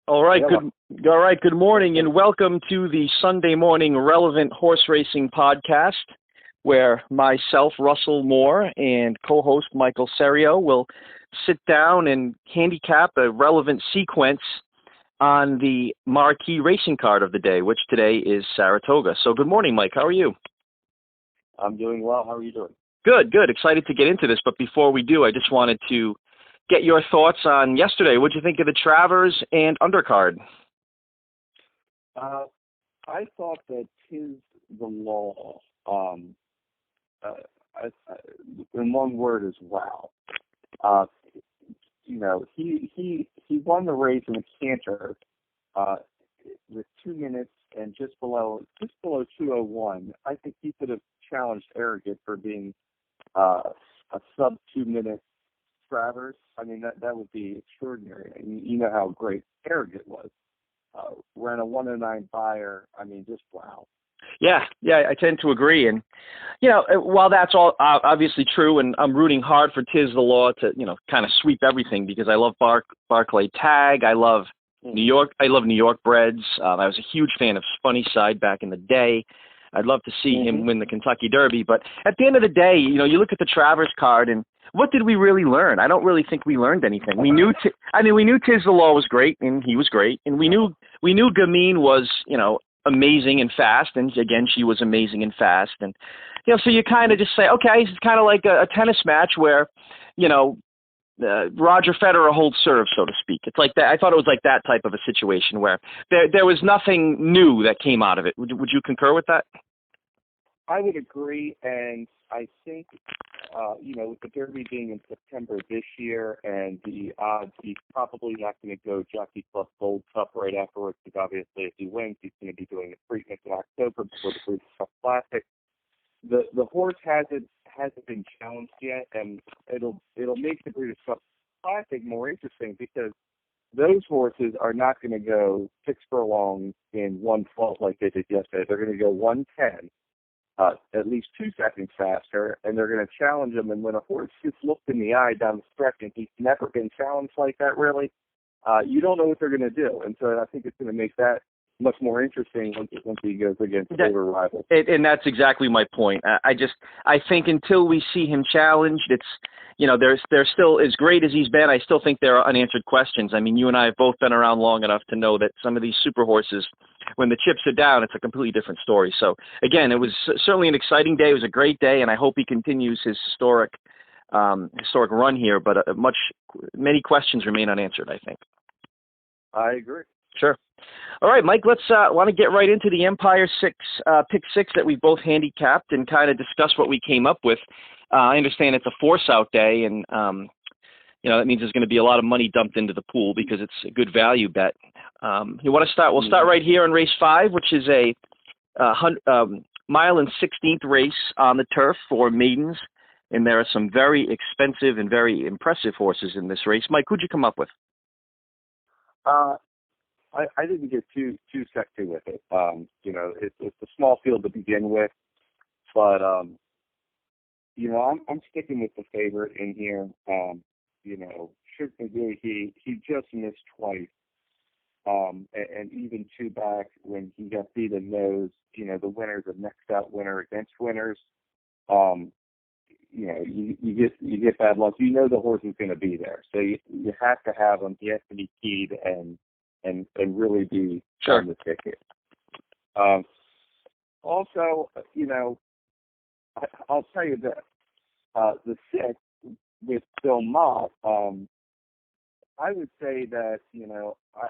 All right, Yeah, good morning and welcome to the Sunday morning relevant horse racing podcast where myself, Russell Moore, and co-host Michael Serio will sit down and handicap a relevant sequence on the marquee racing card of the day, which today is Saratoga. So good morning, Mike. How are you? I'm doing well. How are you doing? Good. Excited to get into this, but before we do, I just wanted to get your thoughts on yesterday. What'd you think of the Travers and undercard? I thought that tis the law. In one word is wow. He won the race in a canter with 2 minutes and just below 2:01. I think he could have challenged Arrogant for being a sub 2 minute Travers. I mean, that would be extraordinary. I mean, you know how great Arrogant was. Ran a 109 buyer. I mean, just wow. Yeah, I tend to agree. And, while that's all obviously true, and I'm rooting hard for Tiz the Law to, kind of sweep everything because I love Barclay Tag. I love New York. I love New York breds. I was a huge fan of Spunny Side back in the day. I'd love to see him win the Kentucky Derby. But at the end of the day, you look at the Travers card and what did we really learn? I don't really think we learned anything. We knew Tiz the Law was great, and he was great, and we knew Gamine was, amazing and fast, and again, she was amazing and fast, and so you kind of just say, okay, it's kind of like a tennis match where, Roger Federer holds serve, so to speak. It's like that. I thought it was like that type of a situation where there was nothing new that came out of it. Would you concur with that? I would agree, and I think, with the Derby being in September this year and the odds, he's probably not going to go Jockey Club Gold Cup right afterwards because obviously if he wins, he's going to be doing the Preakness in October before the Breeders' Cup Classic. The horse hasn't been challenged yet, and it'll make the Breeders' Cup Classic more interesting because those horses are not going to go 6 furlongs in 1:12 like they did yesterday. They're going to go 1:10. At least 2 seconds faster, and they're going to challenge him. And when a horse gets looked in the eye down the stretch, and he's never been challenged like that, really, you don't know what they're going to do. And so I think it's going to make that much more interesting once he goes against older rivals. And that's exactly my point. I think until we see him challenged, it's, there's still, as great as he's been, I still think there are unanswered questions. I mean, you and I have both been around long enough to know that some of these super horses, when the chips are down, it's a completely different story. So, again, it was certainly an exciting day. It was a great day, and I hope he continues his historic run here. But many questions remain unanswered, I think. I agree. Sure. All right, Mike, let's want to get right into the Empire Pick 6 that we both handicapped and kind of discuss what we came up with. I understand it's a force-out day, and that means there's going to be a lot of money dumped into the pool because it's a good value bet. You want to start? We'll start right here on race 5, which is a mile and 16th race on the turf for maidens, and there are some very expensive and very impressive horses in this race. Mike, who'd you come up with? I didn't get too sexy with it. It's a small field to begin with, but I'm sticking with the favorite in here. He just missed twice, and even 2 back when he got beat in those. The winner's a next out winner against winners. You get bad luck. The horse is going to be there, so you have to have him. He has to be keyed and really be on the ticket. Also, I'll tell you this: the 6th with Bill Mott. I would say that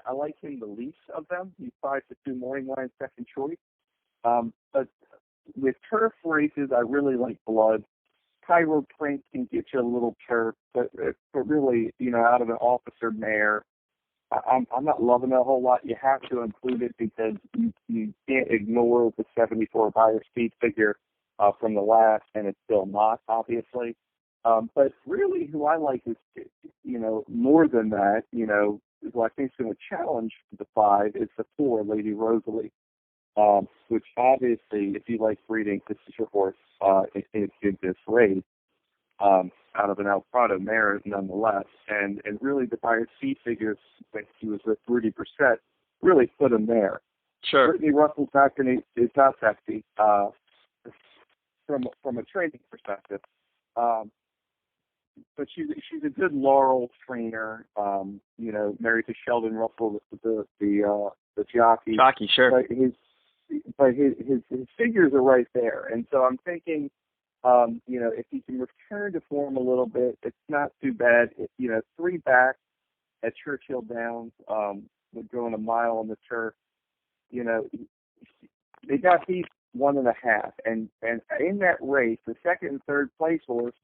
I like him the least of them. He's 5-2 morning line second choice. But with turf races, I really like Blood. Cairo Prince can get you a little turf, but really, out of an officer mare, I'm not loving it a whole lot. You have to include it because you can't ignore the 74 buyer speed figure from the last, and it's still not, obviously. But really, who I like is, more than that, who I think is going to challenge the 5 is the 4, Lady Rosalie, which obviously, if you like breeding, this is your horse in this race. out of an El Prado mare nonetheless. And really the biased fee figures when he was with Rudy Brissett really put him there. Sure. Brittany Russell's is not sexy from a training perspective. But she's a good Laurel trainer. Married to Sheldon Russell, the jockey. Jockey, sure. But his figures are right there, and so I'm thinking, if he can return to form a little bit, it's not too bad. 3 back at Churchill Downs would go in a mile on the turf. They got beat 1.5, and in that race, the second and third place horse.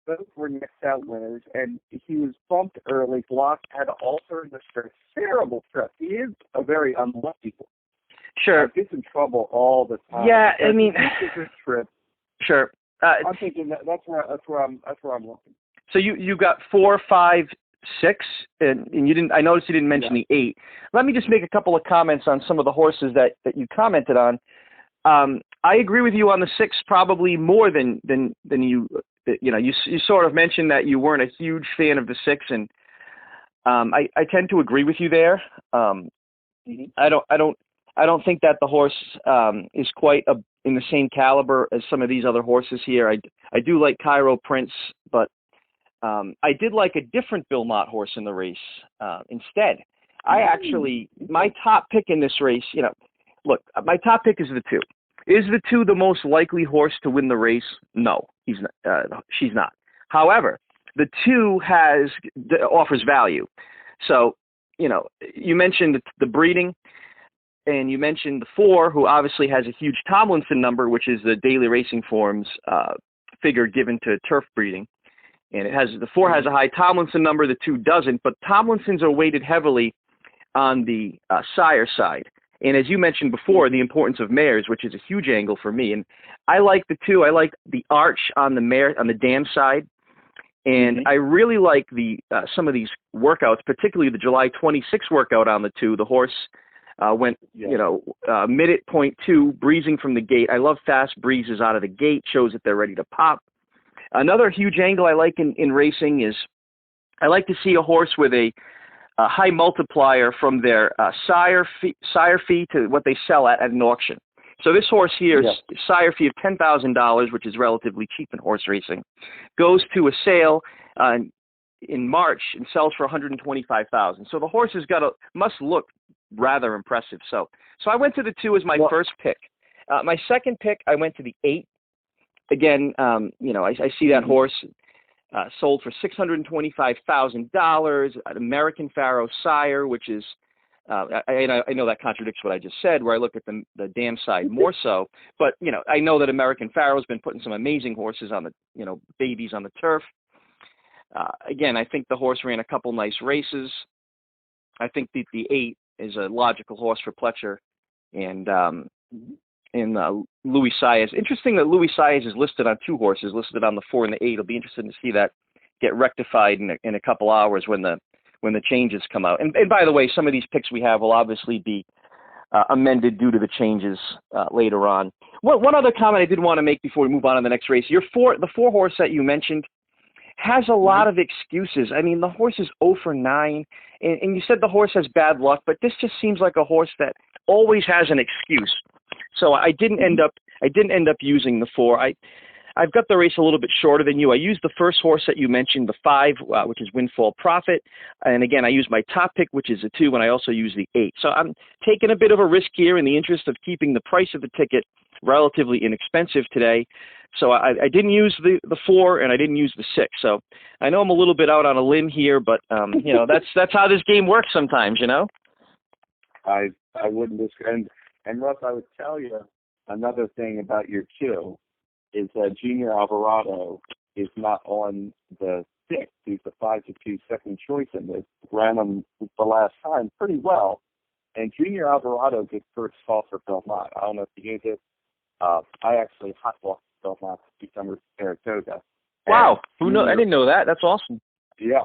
Both were next out winners, and he was bumped early. Block had to alter the stretch. Terrible stretch. He is a very unlucky horse. Sure. Gets in trouble all the time. Yeah, I mean, it's a trip. Sure. I'm thinking that's where I'm looking. So you got 4, 5, 6, and you didn't. I noticed you didn't mention the 8. Let me just make a couple of comments on some of the horses that you commented on. I agree with you on the 6 probably more than you. You sort of mentioned that you weren't a huge fan of the 6, and I tend to agree with you there. I don't think that the horse is quite in the same caliber as some of these other horses here. I do like Cairo Prince, but I did like a different Bill Mott horse in the race instead. My top pick in this race, look, my top pick is the 2. Is the 2 the most likely horse to win the race? No, she's not. However, the 2 offers value. So, you mentioned the breeding, and you mentioned the 4, who obviously has a huge Tomlinson number, which is the Daily Racing Forms figure given to turf breeding. And the 4 has a high Tomlinson number, the 2 doesn't, but Tomlinsons are weighted heavily on the sire side. And as you mentioned before, the importance of mares, which is a huge angle for me. And I like the 2. I like the arch on the mare, on the dam side. And I really like some of these workouts, particularly the July 26 workout on the 2. The horse went, minute .2, breezing from the gate. I love fast breezes out of the gate, shows that they're ready to pop. Another huge angle I like in racing is I like to see a horse with a high multiplier from their sire fee to what they sell at an auction. So this horse here, sire fee of $10,000, which is relatively cheap in horse racing, goes to a sale in March and sells for $125,000. So the horse must look rather impressive. So I went to the 2 as my first pick. My second pick, I went to the 8. Again, I see that horse sold for $625,000, an American Pharaoh sire, which is, I know that contradicts what I just said, where I look at the dam side more so. But, I know that American Pharaoh's been putting some amazing horses on the, babies on the turf. Again, I think the horse ran a couple nice races. I think the 8 is a logical horse for Pletcher. And Louis Saez. Interesting that Louis Saez is listed on 2 horses, listed on the 4 and the 8. It'll be interesting to see that get rectified in a couple hours when the changes come out. And by the way, some of these picks we have will obviously be amended due to the changes later on. One other comment I did want to make before we move on to the next race. The 4 horse that you mentioned has a lot of excuses. I mean, the horse is 0 for 9, and you said the horse has bad luck, but this just seems like a horse that always has an excuse. So I didn't end up using the 4. I've got the race a little bit shorter than you. I used the first horse that you mentioned, the 5, which is Windfall Profit. And again, I used my top pick, which is a 2, and I also use the 8. So I'm taking a bit of a risk here in the interest of keeping the price of the ticket relatively inexpensive today. So I didn't use the 4, and I didn't use the 6. So I know I'm a little bit out on a limb here, but that's how this game works sometimes, I wouldn't disagree. And Russ, I would tell you another thing about your 2 is that Junior Alvarado is not on the 6. He's the 5-2 second choice in this. Ran him the last time pretty well. And Junior Alvarado gets first call for Bill Mott. I don't know if you knew this. I actually hot walked Bill Mott December Saratoga. Wow. I didn't know that. That's awesome. Yeah.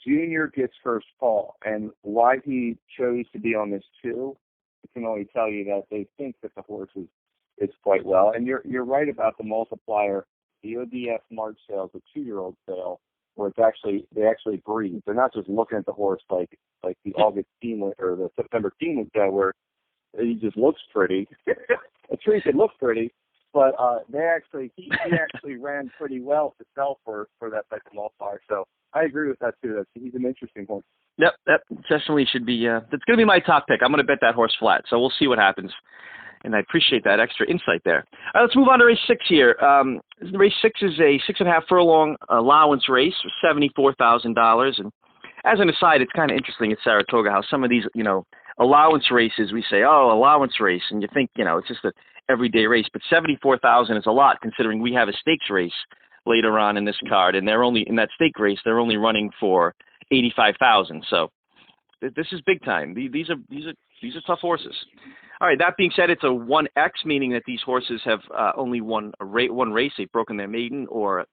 Junior gets first call. And why he chose to be on this 2, I can only tell you that they think that the horse is quite well. And you're right about the multiplier the ODS March sale is a 2-year-old sale where they actually breed. They're not just looking at the horse like the August team or the September team would go, where he just looks pretty. A tree can look pretty, but he actually ran pretty well to sell for that type of multiplier. So I agree with that too. He's an interesting horse. Yep, that definitely should be. That's going to be my top pick. I'm going to bet that horse flat. So we'll see what happens. And I appreciate that extra insight there. All right, let's move on to race 6 here. Race 6 is a 6.5 furlong allowance race with $74,000. And as an aside, it's kind of interesting at Saratoga how some of these, allowance races, we say, oh, allowance race, and you think, it's just an everyday race. But $74,000 is a lot considering we have a stakes race later on in this card, and they're only in that stake race. They're only running for $85,000. So this is big time. These are tough horses. All right. That being said, it's a 1X, meaning that these horses have only won one race. They've broken their maiden, or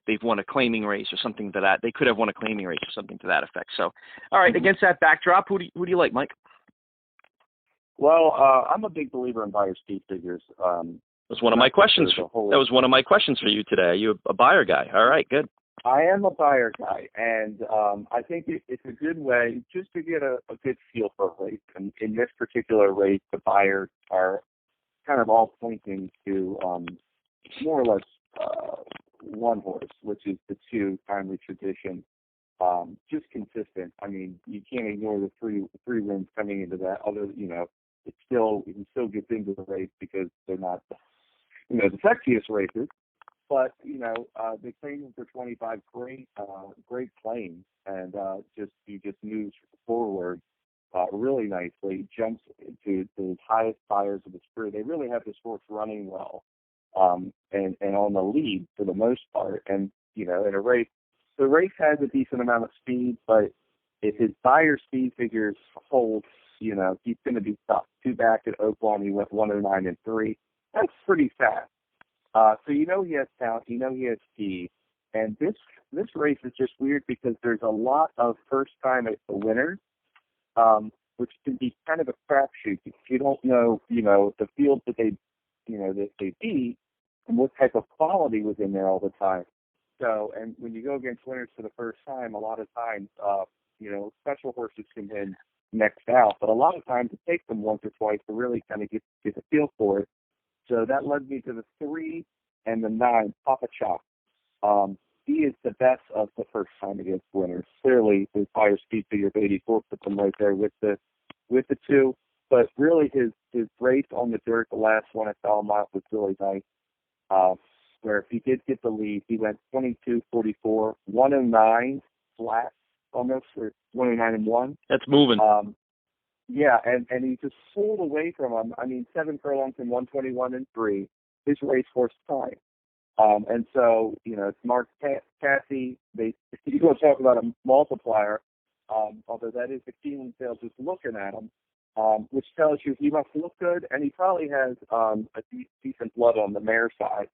they've won a claiming race, or something to that. They could have won a claiming race, or something to that effect. So, all right. Against that backdrop, who do you like, Mike? Well, I'm a big believer in buyer speed figures. That was one of my questions. That was one of my questions for you today. Are you a buyer guy? All right, good. I am a buyer guy, and I think it's a good way just to get a good feel for a race. And in this particular race, the buyers are kind of all pointing to more or less one horse, which is the 2 Timely Tradition. Just consistent. I mean, you can't ignore the three wins coming into that. Although it still gets into the race because they're not the sexiest races. But they claimed him for 25. Great claims, and he just moves forward really nicely. Jumps to the highest buyers of the spree. They really have this horse running well, and on the lead for the most part. And in a race, the race has a decent amount of speed, but if his buyer speed figures hold, he's going to be tough. 2 back at Oaklawn, he went 109 and 3. That's pretty fast. So he has talent, he has speed, and this race is just weird because there's a lot of first-time winners, which can be kind of a crapshoot if you don't know, the field that they beat and what type of quality was in there all the time. So, and when you go against winners for the first time, a lot of times, special horses can win next out, but a lot of times it takes them once or twice to really kind of get a feel for it. So that led me to the 3 and the 9, Papa Chop. He is the best of the first time against winners. Clearly, his higher speed figure of 84 puts him right there with the 2. But really, his race on the dirt, the last one at Belmont, was really nice. Where if he did get the lead, he went 22-44, 109 flat, almost, or 109 and 1. That's moving. Yeah, and he just pulled away from him. I mean, 7 furlongs and 121 and 3. His racehorse time. And so, it's Mark Cassie. You go talk about a multiplier, although that is the Keeneland sale just looking at him, which tells you he must look good, and he probably has a decent blood on the mare side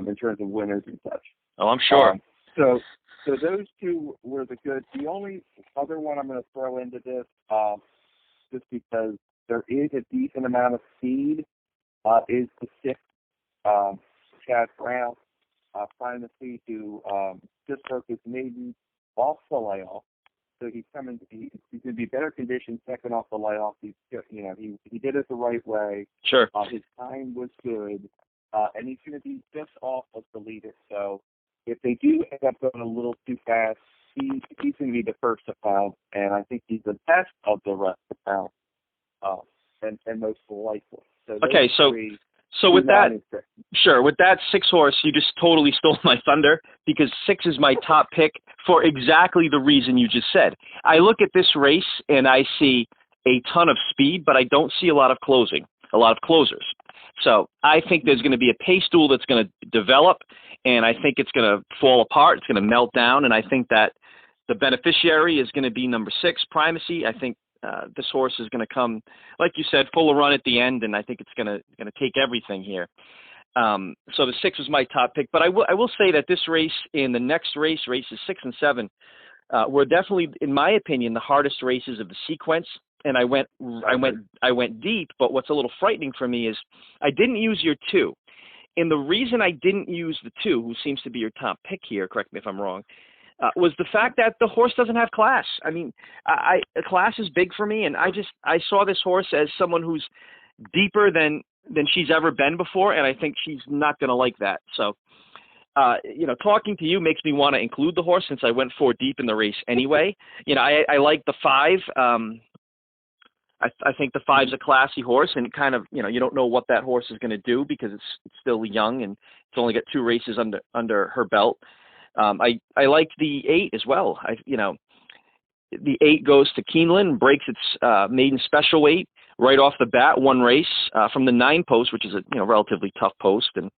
in terms of winners and such. Oh, I'm sure. So those 2 were the good. The only other one I'm going to throw into this, just because there is a decent amount of speed, is the 6, Chad Brown, Primacy, who just broke his maiden off the layoff. So he's going to be better conditioned second off the layoff. He did it the right way. Sure. His time was good, and he's going to be just off of the leader. So if they do end up going a little too fast, he's going to be the first to pound, and I think he's the best of the rest to pound, and most likely. So okay, so with that, sure, with that 6 horse, you just totally stole my thunder, because 6 is my top pick for exactly the reason you just said. I look at this race and I see a ton of speed, but I don't see a lot of closers. So I think there's going to be a pace duel that's going to develop, and I think it's going to fall apart. It's going to melt down, and I think that the beneficiary is going to be number 6, Primacy. I think this horse is going to come, like you said, full of run at the end, and I think it's going to take everything here. So the 6 was my top pick, but I will say that this race and the next races 6 and 7, were definitely, in my opinion, the hardest races of the sequence. And I went deep, but what's a little frightening for me is I didn't use your 2. And the reason I didn't use the 2, who seems to be your top pick here, correct me if I'm wrong, was the fact that the horse doesn't have class. I mean, class is big for me, and I saw this horse as someone who's deeper than she's ever been before, and I think she's not going to like that. So, talking to you makes me want to include the horse since I went 4 deep in the race anyway. I like the 5. I think the 5's a classy horse, and kind of, you don't know what that horse is going to do because it's still young and it's only got 2 races under her belt. I like the 8 as well. The 8 goes to Keeneland, breaks its maiden special weight right off the bat, 1 race from the 9 post, which is a relatively tough post, and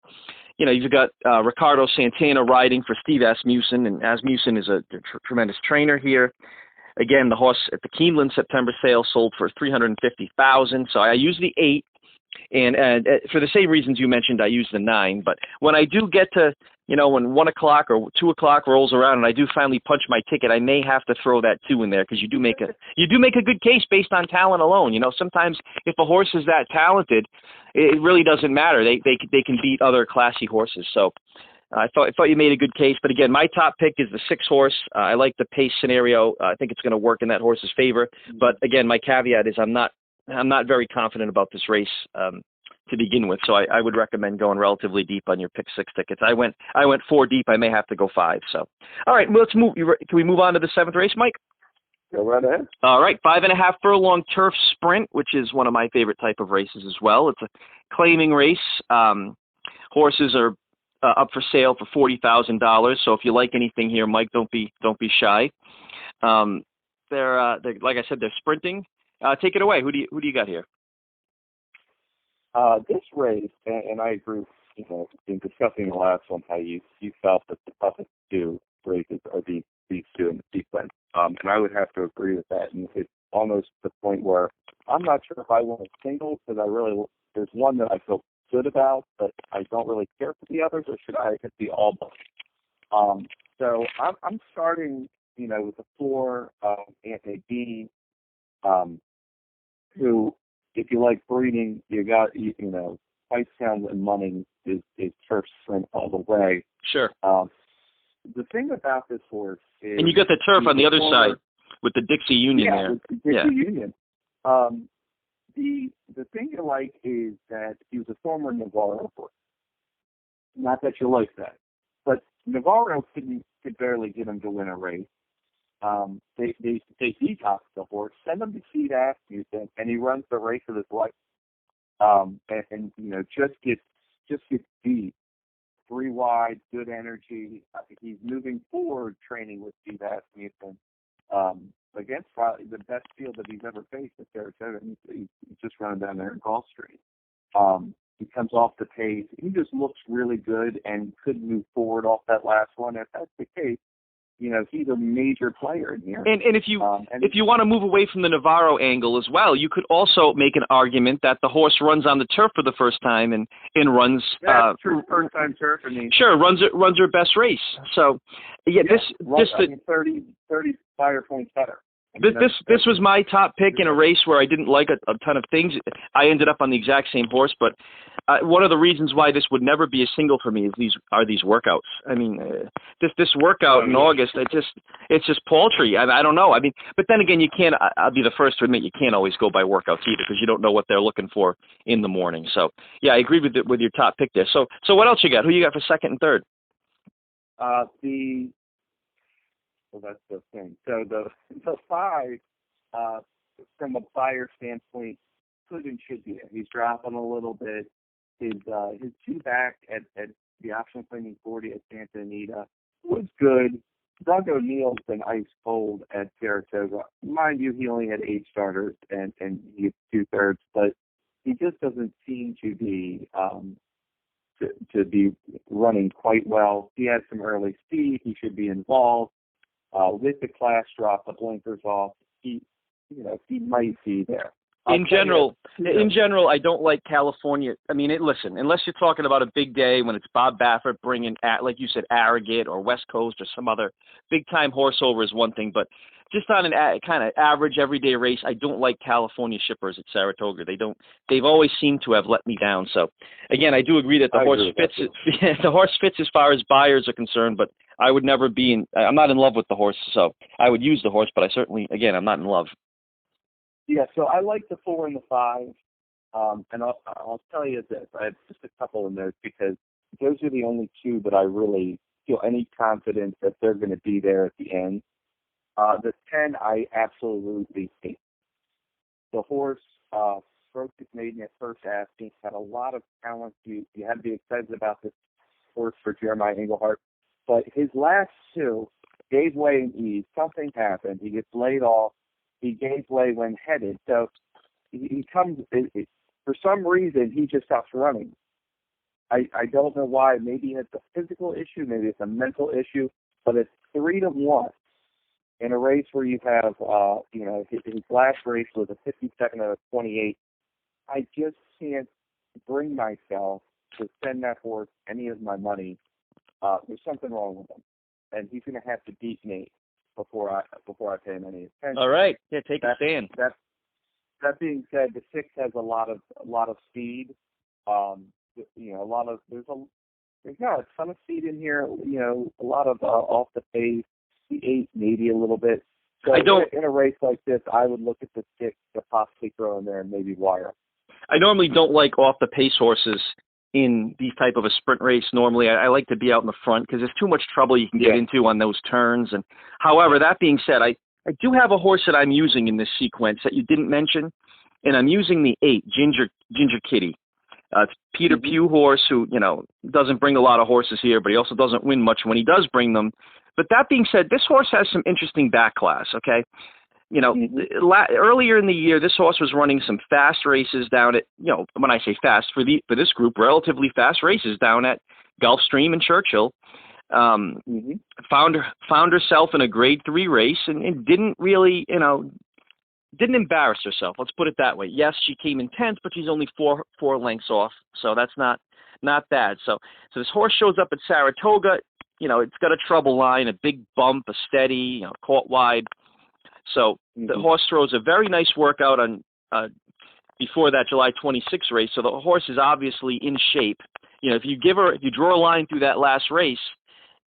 you've got Ricardo Santana riding for Steve Asmussen, and Asmussen is a tremendous trainer here. Again, the horse at the Keeneland September sale sold for $350,000. So I use the 8, and for the same reasons you mentioned, I use the 9. But when I do get to, when 1 o'clock or 2 o'clock rolls around, and I do finally punch my ticket, I may have to throw that 2 in there because you do make a good case based on talent alone. Sometimes if a horse is that talented, it really doesn't matter. They can beat other classy horses. So. I thought you made a good case, but again, my top pick is the 6 horse. I like the pace scenario. I think it's going to work in that horse's favor. But again, my caveat is I'm not very confident about this race to begin with. So I would recommend going relatively deep on your pick 6 tickets. I went 4 deep. I may have to go 5. So all right, well, let's move. Can we move on to the 7th race, Mike? Go right ahead. All right, 5.5 furlong turf sprint, which is one of my favorite type of races as well. It's a claiming race. Horses are up for sale for $40,000. So if you like anything here, Mike, don't be shy. They're like I said, they're sprinting. Take it away. Who do you got here? This race, and I agree. In discussing the last one, how you felt that the toughest 2 races are these 2 in the sequence, and I would have to agree with that. And it's almost the point where I'm not sure if I want a single because there's one that I feel good about, but I don't really care for the others, or should I hit the all but? So I'm starting, with the 4, Anthony Dean, who, if you like breeding, you got, Whitestown and Munning is turf sprint all the way. Sure. The thing about this horse is, and you got the turf on the other side with the Dixie Union there. With the Dixie Union. The thing you like is that he was a former Navarro horse. Not that you like that, but Navarro could barely get him to win a race. They detox the horse, send him to Seed Asmussen, and he runs the race of his life. Just gets beat 3 wide, good energy. He's moving forward, training with Steve Asmussen. Against probably the best field that he's ever faced at Saratoga. He's just running down there in Gulfstream. He comes off the pace. He just looks really good and could move forward off that last one. If that's the case, he's a major player in here. And if you want to move away from the Navarro angle as well, you could also make an argument that the horse runs on the turf for the first time and runs first time turf. Runs her best race. So this 30 fire points better. This was my top pick in a race where I didn't like a ton of things. I ended up on the exact same horse, but one of the reasons why this would never be a single for me is these workouts. I mean, this workout in August, it's just paltry. I don't know. I mean, but then again, you can't. I'll be the first to admit you can't always go by workouts either because you don't know what they're looking for in the morning. So yeah, I agree with your top pick there. So what else you got? Who you got for second and third? Well, that's the thing. So the 5, from a buyer standpoint, could and should be there. He's dropping a little bit. His 2 back at the option claiming 40 at Santa Anita was good. Doug O'Neill's been ice cold at Saratoga. Mind you, he only had 8 starters and he had 2/3, but he just doesn't seem to be to be running quite well. He has some early speed. He should be involved. With the class drop, the blinkers off, he might be there. In general, I don't like California. I mean, listen, unless you're talking about a big day when it's Bob Baffert bringing, like you said, Arrogate or West Coast or some other big-time horse over is one thing, but just on an kind of average everyday race, I don't like California shippers at Saratoga. They've always seemed to have let me down. So, again, I do agree that the horse fits. The horse fits as far as buyers are concerned, but I would never be I'm not in love with the horse, so I would use the horse, but I certainly, again, I'm not in love. Yeah, so I like the 4 and the 5, and I'll tell you this. I have just a couple of notes because those are the only two that I really feel any confidence that they're going to be there at the end. The 10, I absolutely hate. The horse broke his maiden at first asking, had a lot of talent. You had to be excited about this horse for Jeremiah Englehart. But his last two gave way in ease. Something happened. He gets laid off. He gave way when headed. So he comes, for some reason, he just stops running. I don't know why. Maybe it's a physical issue. Maybe it's a mental issue. But it's 3-1 in a race where you have, his last race was a 52nd out of 28. I just can't bring myself to send that horse any of my money. There's something wrong with him, and he's going to have to beat me before I pay him any attention. All right, yeah, take a stand. That being said, the 6 has a lot of speed. There's not a ton of speed in here. A lot of off the pace. The 8 maybe a little bit. So in a race like this, I would look at the 6 to possibly throw in there and maybe wire. I normally don't like off the pace horses in these type of a sprint race. Normally, I like to be out in the front because there's too much trouble you can get into on those turns. And however, that being said, I do have a horse that I'm using in this sequence that you didn't mention, and I'm using the 8 Ginger Kitty. It's Peter Pugh horse who doesn't bring a lot of horses here, but he also doesn't win much when he does bring them. But that being said, this horse has some interesting back class. Okay. Earlier in the year, this horse was running some fast races down at, when I say fast for this group, relatively fast races down at Gulfstream and Churchill. Found herself in a Grade 3 race and didn't really, didn't embarrass herself. Let's put it that way. Yes, she came in 10th, but she's only four lengths off, so that's not bad. So this horse shows up at Saratoga. It's got a trouble line, a big bump, a steady, caught wide. So the horse throws a very nice workout on before that July 26th race. So the horse is obviously in shape. If you draw a line through that last race,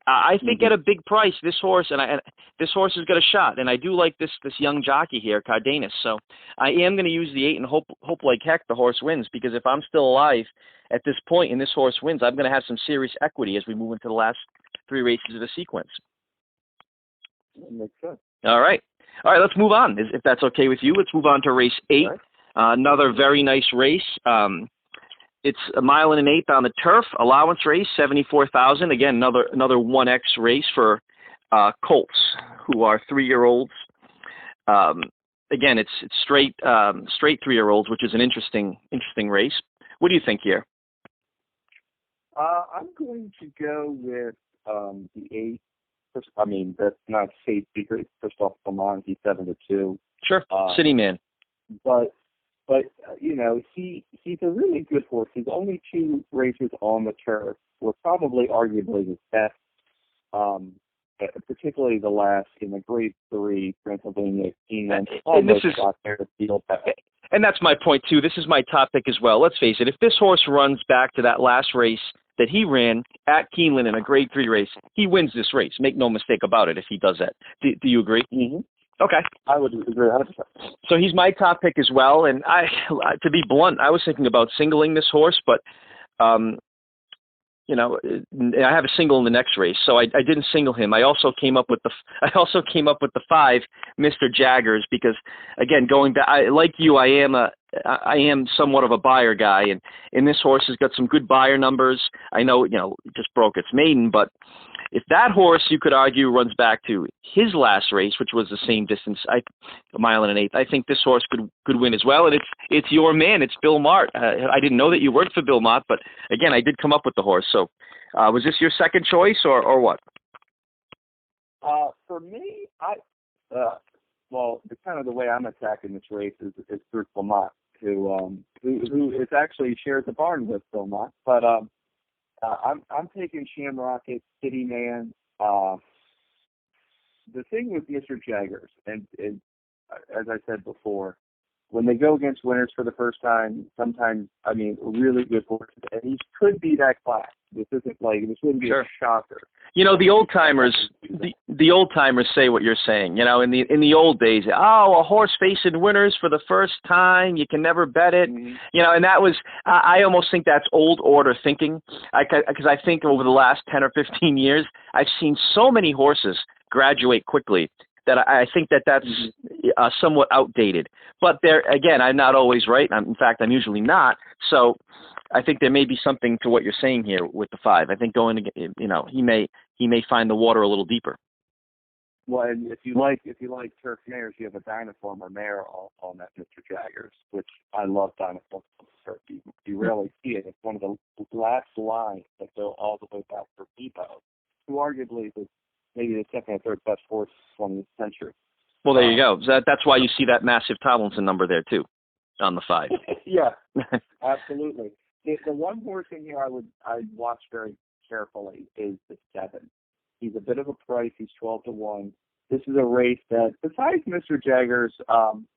I think at a big price, this horse this horse has got a shot. And I do like this young jockey here, Cardenas. So I am going to use the 8 and hope like heck the horse wins, because if I'm still alive at this point and this horse wins, I'm going to have some serious equity as we move into the last 3 races of the sequence. That makes sense. All right, let's move on. If that's okay with you, let's move on to race 8. Right. Another very nice race. It's 1 1/8 on the turf, allowance race, 74,000. Again, another 1X race for colts who are 3-year-olds. Again, it's straight 3-year-olds, which is an interesting race. What do you think here? I'm going to go with the 8. I mean, that's not State Secret. Christophe Clement, he's 7-2. Sure, City Man. But he's a really good horse. His only 2 races on the turf were probably arguably his best, particularly the last in the Grade 3 Pennsylvania Keeneland. And that's my point too. This is my top pick as well. Let's face it. If this horse runs back to that last race that he ran at Keeneland in a Grade 3 race, he wins this race. Make no mistake about it if he does that. Do you agree? Mm-hmm. Okay. I would agree 100%. So he's my top pick as well. And to be blunt, I was thinking about singling this horse, but, I have a single in the next race, so I didn't single him. I also came up with the 5, Mr. Jaggers, because again, going back, like you, I am somewhat of a buyer guy, and this horse has got some good buyer numbers. I know, it just broke its maiden, but if that horse, you could argue, runs back to his last race, which was the same distance, 1 1/8, I think this horse could win as well. And it's your man, it's Bill Mart. I didn't know that you worked for Bill Mart, but again, I did come up with the horse. So was this your second choice or what? For me, well, the kind of the way I'm attacking this race is through Clement, who is actually shares the barn with Clement. But I'm taking Shamrocket, City Man. The thing with Mr. Jaggers, and as I said before, when they go against winners for the first time, sometimes, I mean, really good horses, and he could be that class. This wouldn't be a shocker. You know, the old timers, the old timers say what you're saying. You know, in the old days, oh, a horse facing winners for the first time, you can never bet it. Mm-hmm. You know, and that was, I almost think that's old order thinking, because I think over the last 10 or 15 years, I've seen so many horses graduate quickly that I think that's somewhat outdated. But there, again, I'm not always right. In fact, I'm usually not. So I think there may be something to what you're saying here with the 5. I think going to, you know, he may find the water a little deeper. Well, and if you like turf mares, you have a Dynaformer mare on that Mr. Jaggers, which I love Dynaformer turf. You rarely see it. It's one of the last lines that go all the way back for Bebo, who arguably was maybe the second or third best horse from the century. Well, there you go. That's why you see that massive Tomlinson number there too, on the 5. Yeah, absolutely. The one horse in here I'd watch very carefully is the 7. He's a bit of a price. He's 12-1. This is a race that, besides Mr. Jaggers,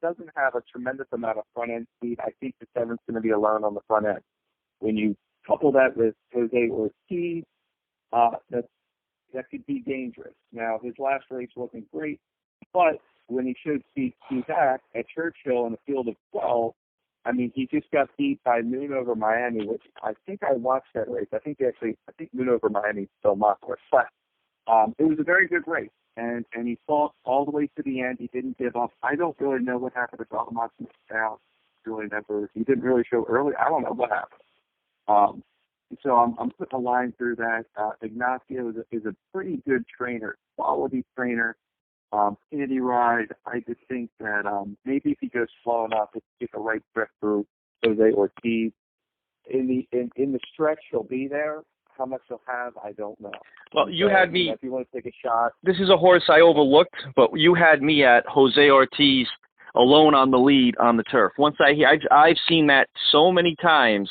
doesn't have a tremendous amount of front end speed. I think the 7's going to be alone on the front end. When you couple that with Jose Ortiz, that could be dangerous. Now, his last race wasn't great, but when he showed speed back at Churchill in a field of 12, I mean, he just got beat by Moon Over Miami, which I think I watched that race. I think Moon Over Miami still mocked or flat. It was a very good race, and he fought all the way to the end. He didn't give up. I don't really know what happened to Belmont now. He didn't really show early. I don't know what happened. So I'm putting a line through that. Ignacio is a pretty good trainer, quality trainer. Candy ride. I just think that maybe if he goes slow enough, to get the right grip through Jose Ortiz. In the stretch, he'll be there. How much he'll have, I don't know. Well, you had me. If you want to take a shot. This is a horse I overlooked, but you had me at Jose Ortiz alone on the lead on the turf. Once I've seen that so many times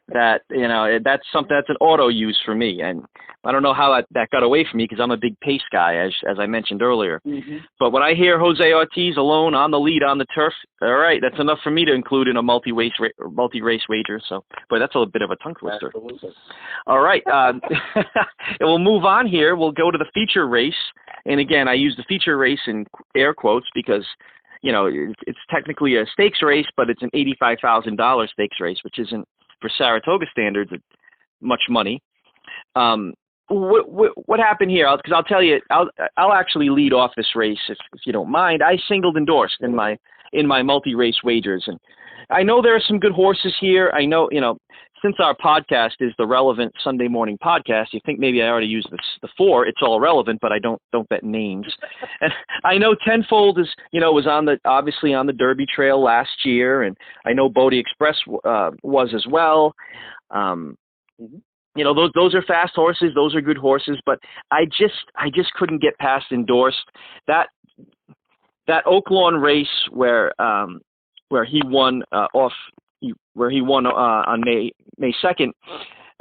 that, you know, that's an auto use for me, and I don't know how that got away from me because I'm a big pace guy, as I mentioned earlier. Mm-hmm. But when I hear Jose Ortiz alone on the lead on the turf, all right, that's enough for me to include in a multi-race wager. So, but that's a bit of a tongue twister. Absolutely. All right, we'll move on here. We'll go to the feature race, and again, I use the feature race in air quotes because, you know, it's technically a stakes race, but it's an $85,000 stakes race, which isn't, for Saratoga standards, much money. What happened here? Because I'll tell you, I'll actually lead off this race if you don't mind. I singled endorsed in my multi-race wagers, and I know there are some good horses here. I know, you know, since our podcast is the relevant Sunday morning podcast, you think maybe I already used the 4. It's all relevant, but I don't bet names. And I know Tenfold was obviously on the Derby Trail last year, and I know Bodie Express was as well. Mm-hmm. You know, those are fast horses. Those are good horses, but I just couldn't get past endorsed. That Oaklawn race where he won on May 2nd.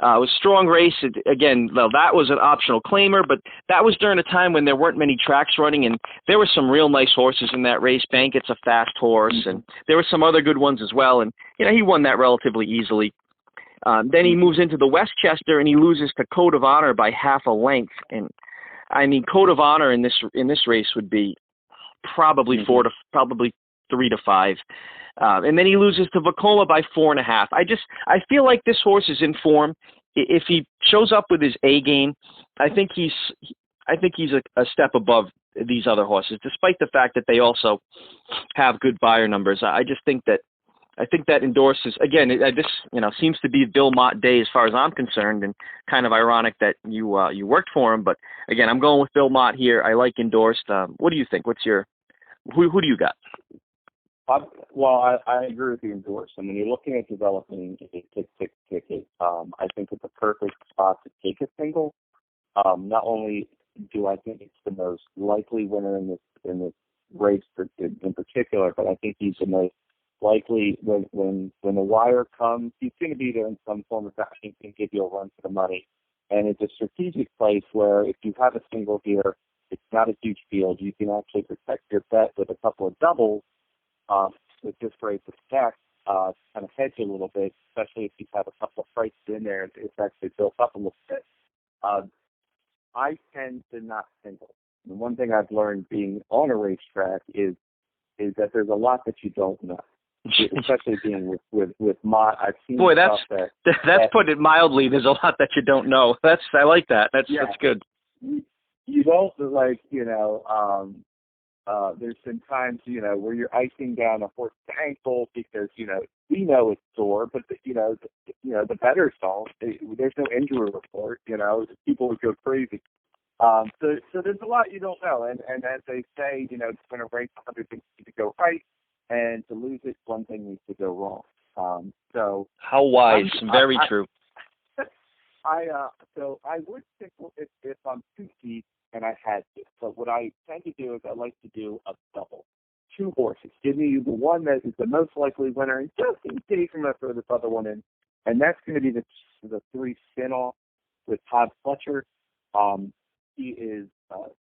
It was a strong race. Again, that was an optional claimer, but that was during a time when there weren't many tracks running, and there were some real nice horses in that race. Bankett's a fast horse, and there were some other good ones as well, and, you know, he won that relatively easily. Then he moves into the Westchester, and he loses to Code of Honor by half a length. And I mean, Code of Honor in this race would be probably 3 to 5. And then he loses to Vacoma by 4.5. I feel like this horse is in form. If he shows up with his A game, I think he's a step above these other horses, despite the fact that they also have good buyer numbers. I think that endorses, again, this, you know, seems to be Bill Mott Day as far as I'm concerned, and kind of ironic that you worked for him. But again, I'm going with Bill Mott here. I like endorsed. What do you think? Who do you got? Well, I agree with the endorsed. I mean, you're looking at developing a ticket. I think it's a perfect spot to take a single. Not only do I think it's the most likely winner in this race in particular, but I think he's the most likely when the wire comes, he's going to be there in some form of fashion and give you a run for the money. And it's a strategic place where if you have a single here, it's not a huge field. You can actually protect your bet with a couple of doubles with this race of stack, kind of hedge a little bit, especially if you have a couple of prices in there. It's actually built up a little bit. I tend to not single. And one thing I've learned being on a racetrack is that there's a lot that you don't know. Especially being with I've seen. Boy, that's put it mildly. There's a lot that you don't know. I like that. That's good. You don't there's been times where you're icing down a horse's ankle because we know it's sore, but the bettors don't. There's no injury report. People would go crazy. So there's a lot you don't know, and as they say, it's going to race 100 things to go right. And to lose it, one thing needs to go wrong. So how wise, very true. So I would stick if I'm too deep and I had to. But what I tend to do is I like to do a double, 2 horses. Give me the one that is the most likely winner, and just in case I'm going to throw this other one in, and that's going to be the 3 spin-off with Todd Fletcher. He is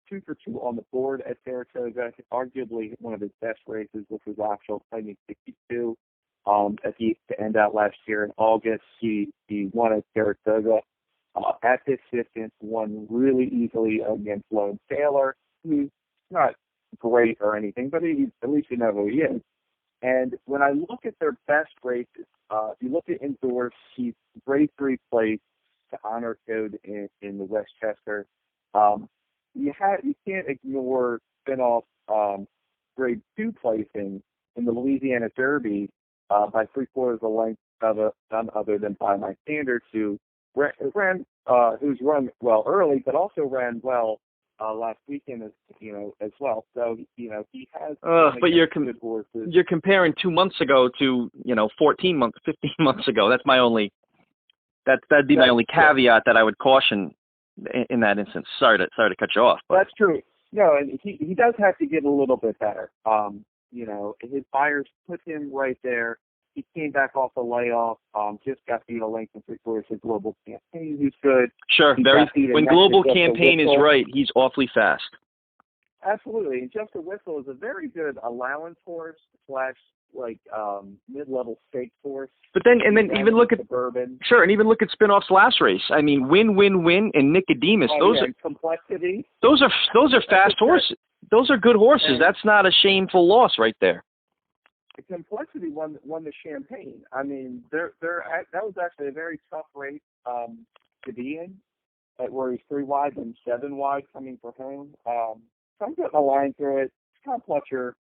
2 for 2 on the board at Saratoga. Arguably one of his best races, which was actual claiming 62 at the end out last year in August. He won at Saratoga at this distance, won really easily against Lone Sailor, who's not great or anything, but at least you know who he is. And when I look at their best races, if you look at indoors, he's grade 3 place to honor code in the Westchester. You can't ignore spin-off grade 2 placing in the Louisiana Derby by 3/4 the length of none other than By My Standards, who's run well early, but also ran well last weekend as well. So he has. But good horses. You're comparing 2 months ago to 15 months ago. That's my only. That'd be my only caveat that I would caution in that instance. Sorry to cut you off. Well, that's true. No, and he does have to get a little bit better. His buyers put him right there. He came back off the layoff. Just got beat a length and 3/4 of Global Campaign, who's good. Sure, when Global Campaign is right, he's awfully fast. Absolutely, and Just a Whistle is a very good allowance horse / mid-level stakes horse. But then even look at Suburban. Sure, and even look at Spinoff's last race. I mean, Win, and Nicodemus. Those are Complexity. Those are fast horses. Those are good horses. And that's not a shameful loss right there. The Complexity won the Champagne. I mean, that was actually a very tough race to be in, where he's 3 wide and 7 wide coming for home. So I'm getting a line through it. Tom Fletcher,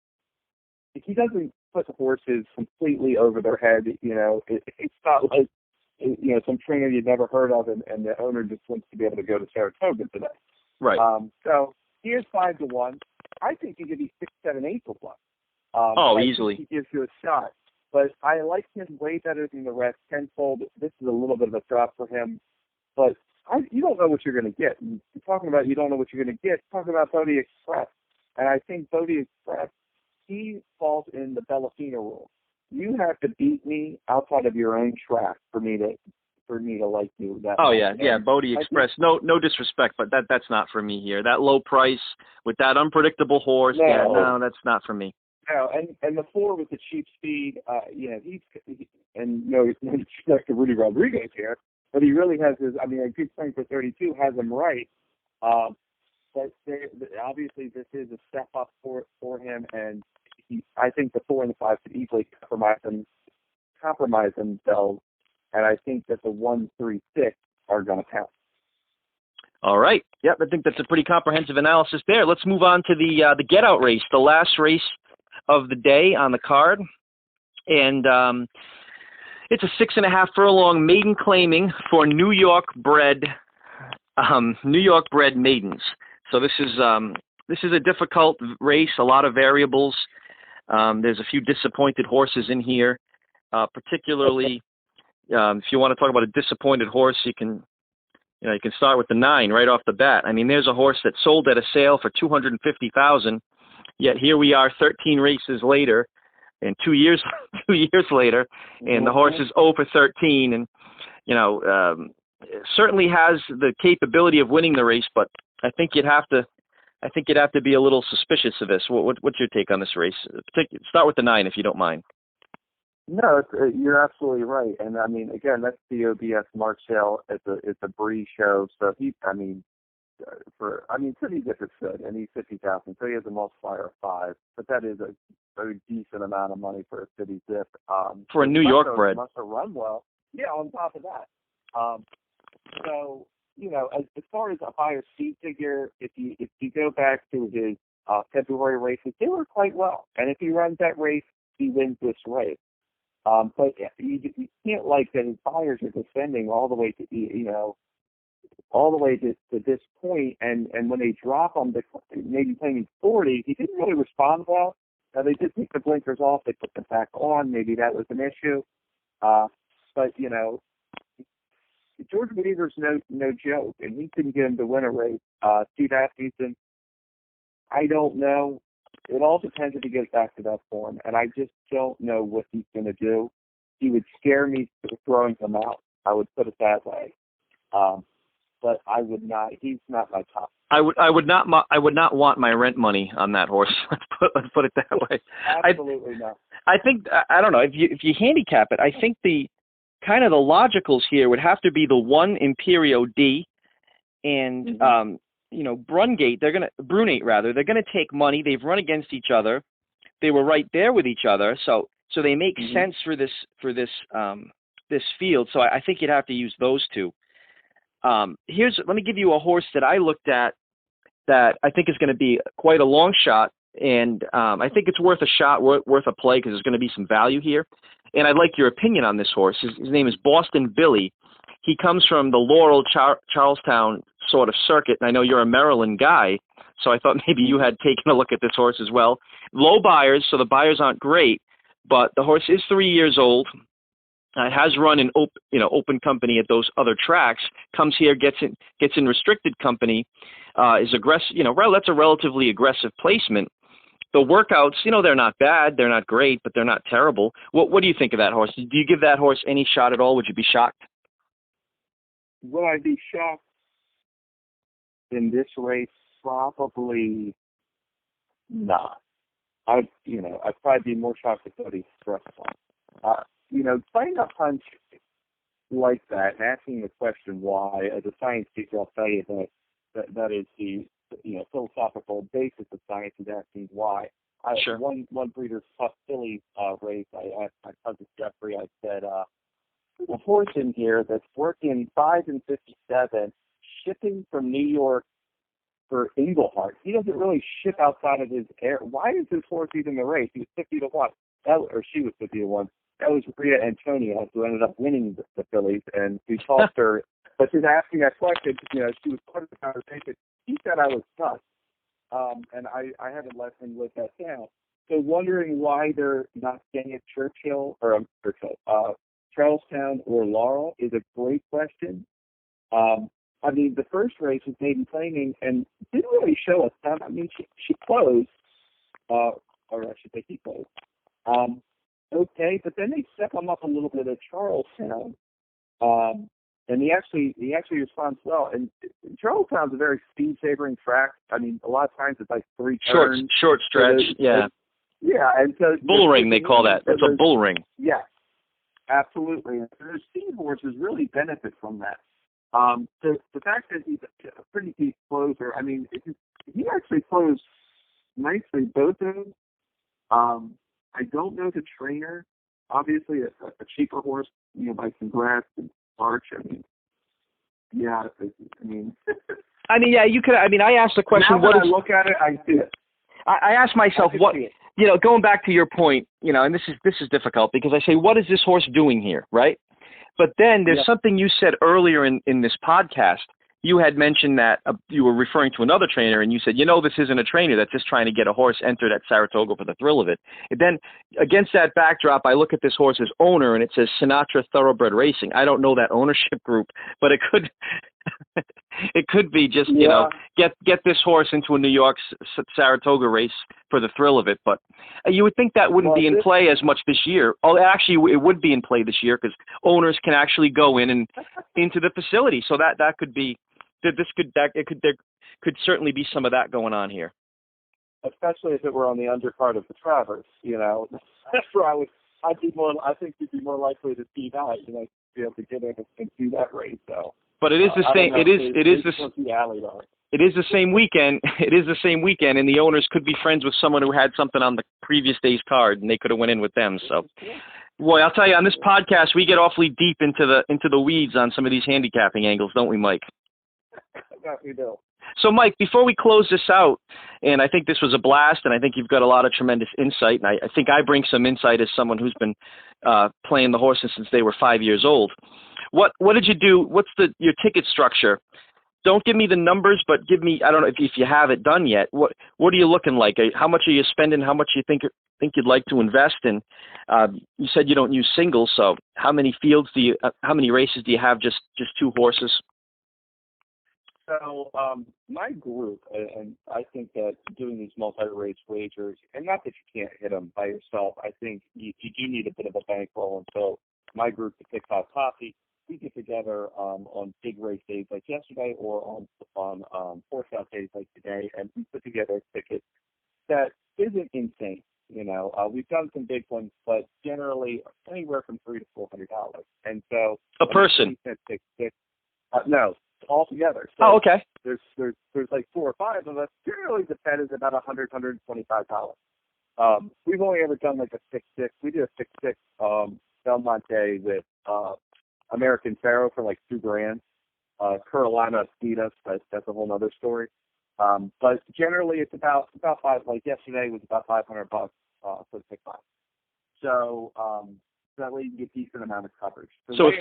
he doesn't put the horses completely over their head. It's not like some trainer you've never heard of, and the owner just wants to be able to go to Saratoga today. Right. So he is 5-1. I think he could be 6, 7, 8 to 1. Easily. He gives you a shot. But I like him way better than the rest tenfold. This is a little bit of a drop for him. But you don't know what you're going to get. And talking about you don't know what you're going to get, talking about Bodie Express. And I think Bodie Express, he falls in the Bellafina rule. You have to beat me outside of your own track for me to like you. Bodie Express. No disrespect, but that's not for me here. That low price with that unpredictable horse. No, that's not for me. No, and the 4 with the cheap speed. He's no disrespect to Rudy Rodriguez here, but he really has his. I mean, a good swing for 32 has him right. But obviously, this is a step up for him, and I think the 4 and the 5 could easily compromise themselves, and I think that the 1, 3, 6 are going to count. All right. Yep, I think that's a pretty comprehensive analysis there. Let's move on to the get-out race, the last race of the day on the card, and it's a 6.5 furlong maiden claiming for New York bred maidens. So this is a difficult race, a lot of variables. There's a few disappointed horses in here, particularly if you want to talk about a disappointed horse, you can start with the 9 right off the bat. I mean, there's a horse that sold at a sale for $250,000. Yet here we are 13 races later and 2 years 2 years later, and the horse is 0 for 13, and certainly has the capability of winning the race, but I think you'd have to be a little suspicious of this. What's your take on this race? Start with the 9 if you don't mind. No, you're absolutely right. And I mean, again, that's the OBS Marshall. It's a Bree show. So City gets it good, and he's 50,000, so he has a multiplier of 5. But that is a very decent amount of money for a City Zip. For a New York bred. Must have run well. Yeah, on top of that. So, as far as a higher speed figure, if you go back to his February races, they were quite well. And if he runs that race, he wins this race. But you can't like that his buyers are descending all the way to this point, and when they drop him, maybe playing 40, he didn't really respond well. Now they did take the blinkers off, they put them back on. Maybe that was an issue. But George Weaver's no joke, and he couldn't get him to win a race. Steve Atkinson, I don't know. It all depends if he gets back to that form, and I just don't know what he's going to do. He would scare me throwing him out. I would put it that way. But I would not. He's not my top. I would not want my rent money on that horse. Let's put it that way. Absolutely not. I think I don't know if you handicap it. I think the kind of the logicals here would have to be the 1 Imperio D, and Brunate. Brunate rather. They're gonna take money. They've run against each other. They were right there with each other, so they make sense for this field. So I think you'd have to use those two. Let me give you a horse that I looked at that I think is going to be quite a long shot, and I think it's worth a shot, worth a play, because there's going to be some value here. And I'd like your opinion on this horse. His name is Boston Billy. He comes from the Laurel Charlestown sort of circuit, and I know you're a Maryland guy, so I thought maybe you had taken a look at this horse as well. Low buyers, so the buyers aren't great, but the horse is 3 years old. Has run in open company at those other tracks. Comes here, gets in restricted company. Is aggressive. That's a relatively aggressive placement. The workouts, they're not bad. They're not great, but they're not terrible. What do you think of that horse? Do you give that horse any shot at all? Would you be shocked? Would I be shocked in this race? Probably not. I'd probably be more shocked if he's stressful. Playing a punch like that and asking the question why, as a science teacher, I'll tell you that is the philosophical basis of science is asking why. Sure. One Breeders' Cup Philly race, I asked my cousin Jeffrey, I said, there's a horse in here that's working 5 and 57, shipping from New York for Englehart. He doesn't really ship outside of his area. Why is this horse even in the race? He was 50 to 1. She was 50 to 1. That was Rita Antonia, who ended up winning the Phillies, and we talked her. But she's asking that question. She was part of the conversation. He said I was nuts, and I haven't let him live that down. So wondering why they're not staying at Churchill or Charlestown or Laurel is a great question. The first race was Maiden Claiming and didn't really show us that. She closed, or I should say he closed. Okay, but then they step him up a little bit at Charlestown, and he actually responds well. And Charlestown's a very speed-favoring track. A lot of times it's like 3 turns. Short stretch, yeah. Yeah, and so bull ring they call that. It's a bull ring. Yeah, absolutely. And those speed horses really benefit from that. The fact that he's a pretty deep closer. He actually closed nicely both of them. I don't know the trainer. Obviously, a cheaper horse, by Congrats and Arch. Yeah. You could. I asked the question. Now I look at it, I see it. I asked myself what. Going back to your point, and this is difficult because I say, what is this horse doing here, right? But then there's something you said earlier in this podcast. You had mentioned that you were referring to another trainer, and you said, this isn't a trainer that's just trying to get a horse entered at Saratoga for the thrill of it. And then against that backdrop, I look at this horse's owner, and it says Sinatra Thoroughbred Racing. I don't know that ownership group, but it It could be just, get this horse into a New York Saratoga race for the thrill of it. But you would think that wouldn't be in play as much this year. Oh, actually, it would be in play this year because owners can actually go in and into the facility. So that could be, there could certainly be some of that going on here. Especially if it were on the undercard of the Travers, that's where I think you'd be more likely to see that, to be able to get in and see that race. So. But it is the same. It is the same weekend. It is the same weekend, and the owners could be friends with someone who had something on the previous day's card, and they could have went in with them. So, boy, I'll tell you, on this podcast, we get awfully deep into the weeds on some of these handicapping angles, don't we, Mike? Yeah, we do. So, Mike, before we close this out, and I think this was a blast, and I think you've got a lot of tremendous insight, and I think I bring some insight as someone who's been playing the horses since they were 5 years old. What did you do? What's your ticket structure? Don't give me the numbers, but give me, I don't know if you have it done yet. What are you looking like? How much are you spending? How much you think you'd like to invest in? You said you don't use singles, so how many fields how many races do you have? Just two horses? So my group, and I think that doing these multi-race wagers, and not that you can't hit them by yourself, I think you do need a bit of a bankroll. And so my group, the Pick 5 Posse, we get together on big race days like yesterday or on horse out days like today, and we put together a ticket that isn't insane. We've done some big ones, but generally anywhere from $300 to $400. And so a person? No, all together. So okay. There's like 4 or 5 of us. Generally, the bet is about $125. We've only ever done like a 6-6. We did a 6-6 Belmonte with American Pharaoh for like $2,000. Carolina beat us, but that's a whole other story. But generally, it's about five. Like yesterday was about $500 for the Pick 5. So that way you get a decent amount of coverage. So if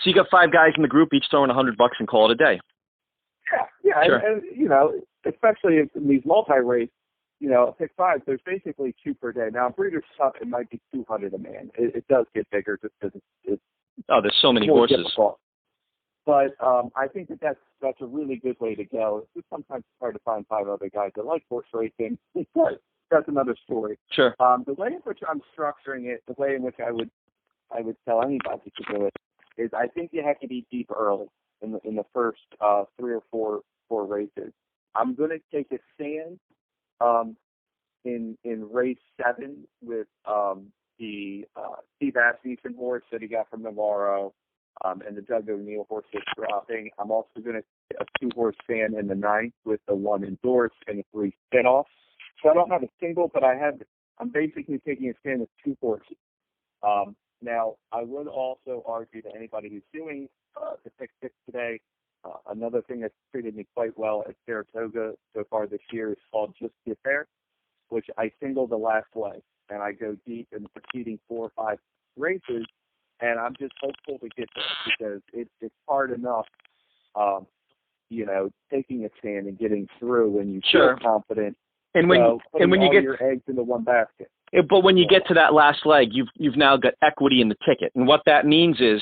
so you got 5 guys in the group, each throwing $100 and call it a day. Yeah, sure. and especially in these multi-race, Pick 5, there's basically 2 per day. Now, Breeders' Cup, it might be 200 a man. It does get bigger just because it's there's so many more horses. Difficult. But I think that's a really good way to go. It's just sometimes it's hard to find 5 other guys that like horse racing. But that's another story. Sure. The way in which I'm structuring it, the way in which I would tell anybody to do it, is I think you have to be deep early in the first 3 or 4 races. I'm going to take a stand in race 7 with the Steve Asmussen horse that he got from Navarro, and the Doug O'Neill horse that's dropping. I'm also going to take a 2-horse stand in the 9th with the 1 endorsed and the 3 spinoffs. So I don't have a single, but I'm basically taking a stand with 2 horses. Now, I would also argue to anybody who's doing the Pick 6 today, another thing that's treated me quite well at Saratoga so far this year is called Just Get There, which I single the last leg, and I go deep in the preceding 4 or 5 races, and I'm just hopeful to get there because it's hard enough, taking a stand and getting through when you feel confident. And when you get your eggs into one basket. But when you get to that last leg, you've now got equity in the ticket, and what that means is,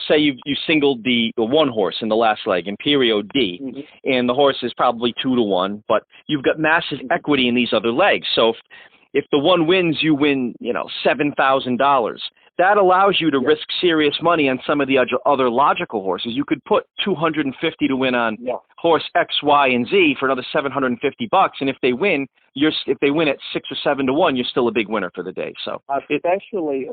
say you singled the 1 horse in the last leg, Imperio D, mm-hmm. and the horse is probably 2 to 1, but you've got massive equity in these other legs. So if the 1 wins, you win, $7,000. That allows you to risk serious money on some of the other logical horses. You could put $250 to win on horse X, Y, and Z for another $750, and if they win, at 6 or 7 to 1, you're still a big winner for the day. So especially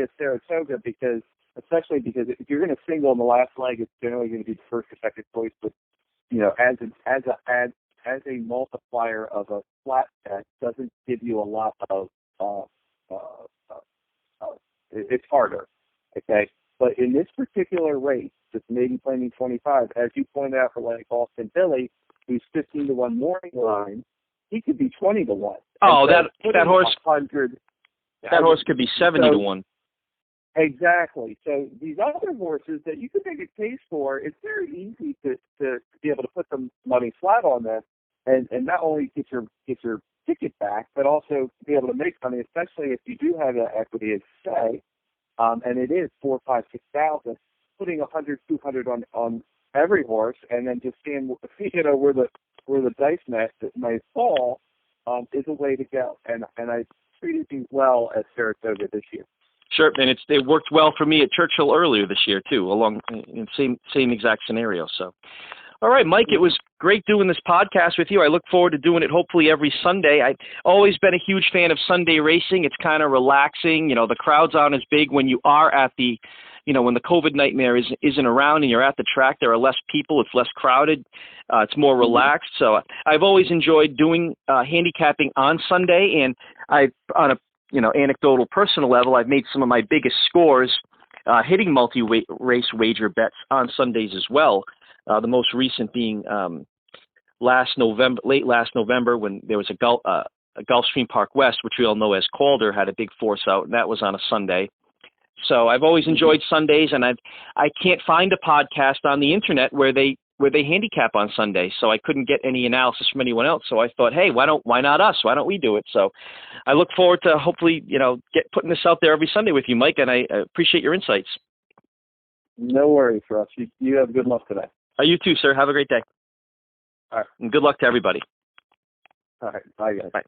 at Saratoga, because if you're going to single in the last leg, it's generally going to be the first or second choice. But as a multiplier of a flat bet doesn't give you a lot of it's harder, okay? But in this particular race, this maiden planning 25, as you pointed out for like Austin Billy, who's 15 to 1 morning line, he could be 20 to 1. Oh, that horse, 100. That horse could be 70 to 1. Exactly. So these other horses that you can make a case for, it's very easy to be able to put some money flat on them, and not only get your ticket back, but also be able to make money, especially if you do have that equity, as say, and it is 4, 5, 6,000. Putting 100, 200 on every horse, and then just seeing where the dice net that may fall is a way to go. And I treated you well at Saratoga this year. Sure, and it worked well for me at Churchill earlier this year too, along in same exact scenario. So, all right, Mike, it was great doing this podcast with you. I look forward to doing it hopefully every Sunday. I've always been a huge fan of Sunday racing. It's kind of relaxing. The crowds aren't as big when you are at the, when the COVID nightmare isn't around and you're at the track. There are less people. It's less crowded. It's more relaxed. So I've always enjoyed doing handicapping on Sunday, and on a anecdotal personal level, I've made some of my biggest scores hitting multi-race wager bets on Sundays as well. The most recent being late last November, when there was a Gulfstream Park West, which we all know as Calder, had a big force out, and that was on a Sunday. So I've always enjoyed Sundays, and I can't find a podcast on the internet where they handicap on Sunday, so I couldn't get any analysis from anyone else. So I thought, hey, why not us? Why don't we do it? So I look forward to hopefully putting this out there every Sunday with you, Mike, and I appreciate your insights. No worries, Russ. You have good luck today. You too, sir. Have a great day. All right. And good luck to everybody. All right. Bye, guys. Bye.